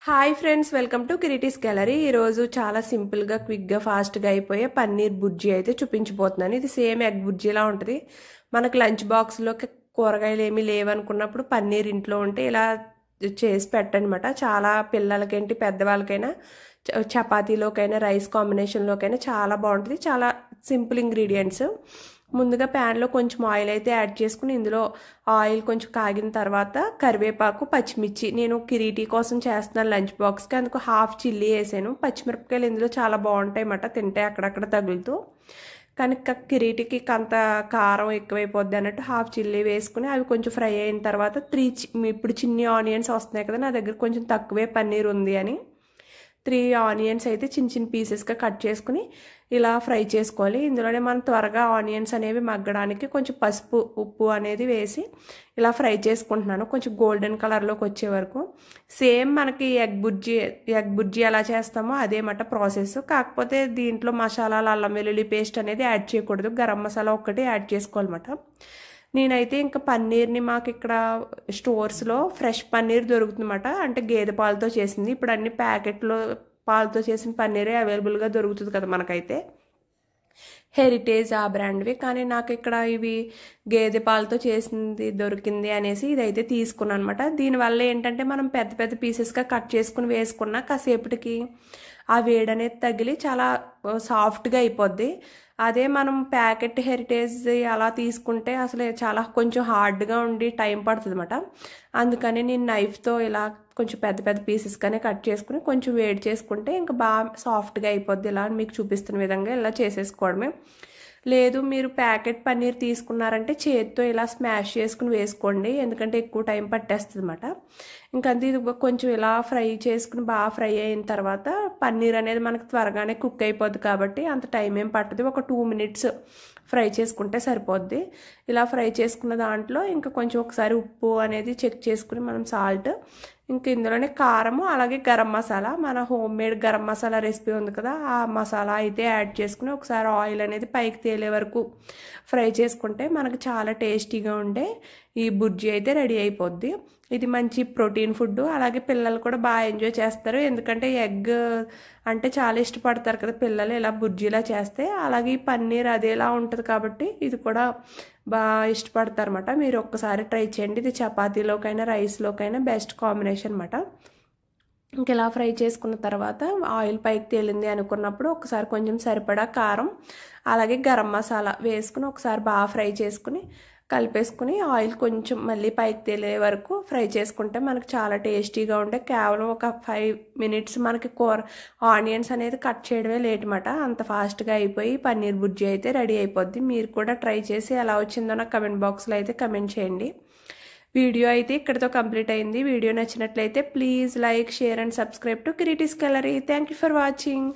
Hi friends, welcome to Kireeti's gallery. ఈరోజు చాలా సింపుల్గా, క్విక్గా, ఫాస్ట్గా అయిపోయే పన్నీర్ బుర్జీ అయితే చూపించబోతున్నాను. ఇది సేమ్ ఎగ్ బుర్జీలా ఉంటుంది. మనకు లంచ్ బాక్స్లోకి కూరగాయలు ఏమీ లేవనుకున్నప్పుడు పన్నీర్ ఇంట్లో ఉంటే ఇలా చేసి పెట్టనమాట. చాలా పిల్లలకేంటి, పెద్దవాళ్ళకైనా, చపాతీలోకైనా, రైస్ కాంబినేషన్లోకైనా చాలా బాగుంటుంది. చాలా సింపుల్ ఇంగ్రీడియంట్స్. ముందుగా ప్యాన్లో కొంచెం ఆయిల్ అయితే యాడ్ చేసుకుని ఇందులో ఆయిల్ కొంచెం కాగిన తర్వాత కరివేపాకు, పచ్చిమిర్చి, నేను కిరీటీ కోసం చేస్తున్నాను లంచ్ బాక్స్కి, అందుకు హాఫ్ చిల్లీ వేసాను. పచ్చిమిరపకాయలు ఇందులో చాలా బాగుంటాయి అన్నమాట, తింటే అక్కడక్కడ తగులుతూ. కానీ కిరీటీకి అంత కారం ఎక్కువైపోద్ది అన్నట్టు హాఫ్ చిల్లీ వేసుకుని అవి కొంచెం ఫ్రై అయిన తర్వాత ఇప్పుడు చిన్ని ఆనియన్స్ వస్తున్నాయి కదా, నా దగ్గర కొంచెం తక్కువే పన్నీర్ ఉంది అని 3 ఆనియన్స్ అయితే చిన్న చిన్న పీసెస్గా కట్ చేసుకుని ఇలా ఫ్రై చేసుకోవాలి. ఇందులోనే మనం త్వరగా ఆనియన్స్ అనేవి మగ్గడానికి కొంచెం పసుపు, ఉప్పు అనేది వేసి ఇలా ఫ్రై చేసుకుంటున్నాను కొంచెం గోల్డెన్ కలర్లోకి వచ్చే వరకు. సేమ్ మనకి ఎగ్ బుర్జీ ఎలా చేస్తామో అదే మాట ప్రాసెస్. కాకపోతే దీంట్లో మసాలాలు, అల్లం వెల్లుల్లి పేస్ట్ అనేది యాడ్ చేయకూడదు, గరం మసాలా ఒక్కటి యాడ్ చేసుకోవాలన్నమాట. నేనైతే ఇంకా పన్నీర్ని మాకు ఇక్కడ స్టోర్స్లో ఫ్రెష్ పన్నీర్ దొరుకుతుందన్నమాట, అంటే గేదె పాలతో చేసింది. ఇప్పుడు అన్ని ప్యాకెట్లో పాలతో చేసిన పన్నీరే అవైలబుల్గా దొరుకుతుంది కదా మనకైతే, హెరిటేజ్ ఆ బ్రాండ్వి. కానీ నాకు ఇక్కడ ఇవి గేదె పాలతో చేసింది దొరికింది అనేసి ఇదైతే తీసుకున్నాను అనమాట. దీనివల్ల ఏంటంటే మనం పెద్ద పెద్ద పీసెస్గా కట్ చేసుకుని వేసుకున్నా కాసేపటికి ఆ వేడనేది తగిలి చాలా సాఫ్ట్గా అయిపోద్ది. అదే మనం ప్యాకెట్ హెరిటేజ్ అలా తీసుకుంటే అసలు చాలా కొంచెం హార్డ్గా ఉండి టైం పడుతుంది అన్నమాట. అందుకని నేను నైఫ్తో ఇలా కొంచెం పెద్ద పెద్ద పీసెస్గానే కట్ చేసుకుని కొంచెం వేడి చేసుకుంటే ఇంకా బాగా సాఫ్ట్గా అయిపోద్ది. ఇలా మీకు చూపిస్తున్న విధంగా ఇలా చేసేసుకోవడమే. లేదు మీరు ప్యాకెట్ పన్నీర్ తీసుకున్నారంటే చేతితో ఇలా స్మాష్ చేసుకుని వేసుకోండి, ఎందుకంటే ఎక్కువ టైం పట్టేస్తుంది అన్నమాట. ఇంకంతే ఇది కొంచెం ఇలా ఫ్రై చేసుకుని బాగా ఫ్రై అయిన తర్వాత పన్నీర్ అనేది మనకు త్వరగానే కుక్ అయిపోద్ది కాబట్టి అంత టైం ఏం పట్టదు, ఒక 2 మినిట్స్ ఫ్రై చేసుకుంటే సరిపోద్ది. ఇలా ఫ్రై చేసుకున్న దాంట్లో ఇంకా కొంచెం ఒకసారి ఉప్పు అనేది చెక్ చేసుకుని మనం సాల్ట్, ఇంక ఇందులోనే కారము, అలాగే గరం మసాలా, మన home made garam masala recipe ఉంది కదా, ఆ మసాలా అయితే యాడ్ చేసుకుని ఒకసారి ఆయిల్ అనేది పైకి తేలే వరకు ఫ్రై చేసుకుంటే మనకు చాలా టేస్టీగా ఉండే ఈ బుర్జీ అయితే రెడీ అయిపోద్ది. ఇది మంచి ప్రోటీన్ ఫుడ్, అలాగే పిల్లలు కూడా బాగా ఎంజాయ్ చేస్తారు, ఎందుకంటే ఎగ్ అంటే చాలా ఇష్టపడతారు కదా పిల్లలు ఇలా బుర్జీలా చేస్తే. అలాగే ఈ పన్నీర్ అదేలా ఉంటుంది కాబట్టి ఇది కూడా బాగా ఇష్టపడతారు అన్నమాట. మీరు ఒక్కసారి ట్రై చేయండి, ఇది చపాతీలోకైనా రైస్లోకైనా బెస్ట్ కాంబినేషన్ అన్నమాట. ఇంక ఇలా ఫ్రై చేసుకున్న తర్వాత ఆయిల్ పైకి తేలింది అనుకున్నప్పుడు ఒకసారి కొంచెం సరిపడా కారం, అలాగే గరం మసాలా వేసుకుని ఒకసారి బాగా ఫ్రై చేసుకుని కలిపేసుకుని ఆయిల్ కొంచెం మళ్ళీ పైకి తేలే వరకు ఫ్రై చేసుకుంటే మనకు చాలా టేస్టీగా ఉండే, కేవలం ఒక 5 మినిట్స్ మనకి ఆనియన్స్ అనేది కట్ చేయడమే లేట్ అన్నమాట. అంత ఫాస్ట్గా అయిపోయి పన్నీర్ బుర్జీ అయితే రెడీ అయిపోద్ది. మీరు కూడా ట్రై చేసి ఎలా వచ్చిందో నాకు కమెంట్ బాక్స్లో అయితే కమెంట్ చేయండి. వీడియో అయితే ఇక్కడితో కంప్లీట్ అయింది. వీడియో నచ్చినట్లయితే please like, share and subscribe to Kireeti's gallery. Thank you for watching.